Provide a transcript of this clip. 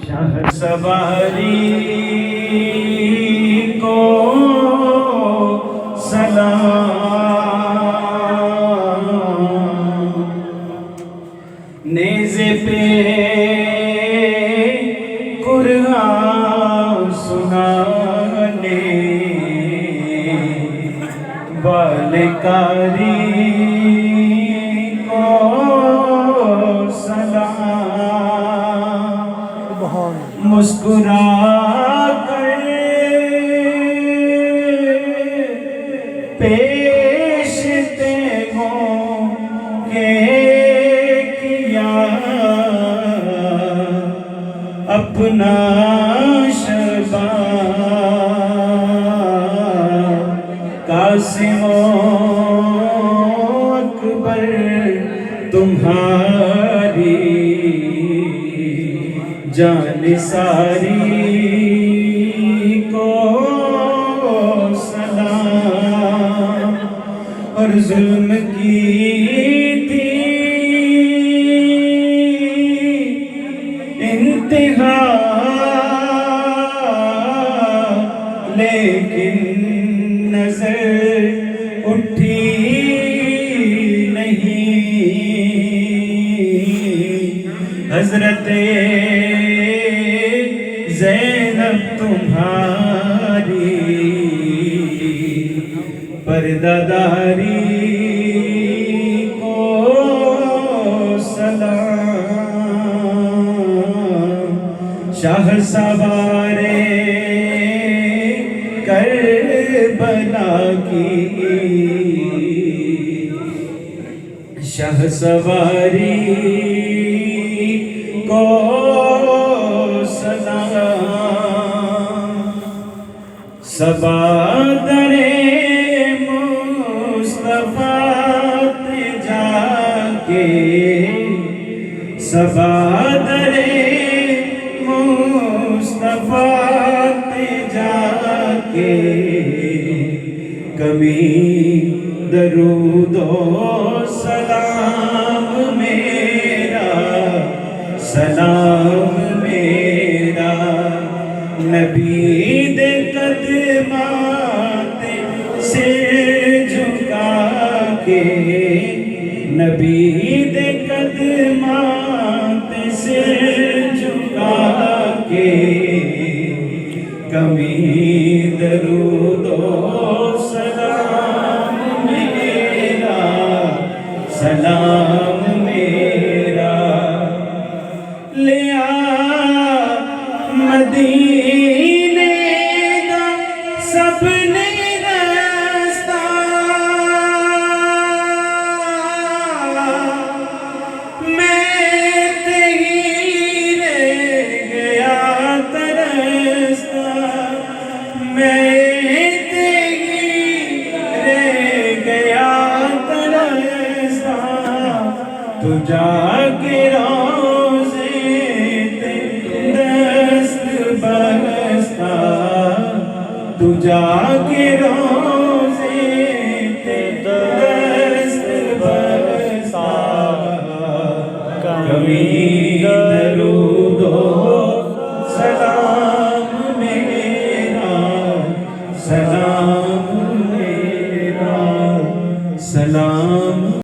शाह सवारी को सलाम, नेज़े पे कुरान सुनाने वाले कारी मुस्कुरा कर पेशते होंगे किया अपना शबा कासिमो अकबर तुम्हारी जान सारी को सलाम। और जुल्म की थी इंतहा लेकिन नजर उठी नहीं। हजरते ज़ैनब तुम्हारी पर्दादारी को सलाम। शाह सवारे करबला की शाह सवारी को सबादरे मुस्तफा ते जाके सबादरे मुस्तफा ते जाके कभी दरूदो सलाम मेरा सलाम मेरा नबी दे कदमाते सिर झुका के नबी दे कदमाते सिर झुका के कमी दरूदो सलाम मेरा सलाम मेरा लिया मदीने दा सबने रास्ता मैं ते ही रह गया तरसता मैं ते ही रह गया तरसता तू जाके तू जाके रोज़े ते दस्त बरसा कभी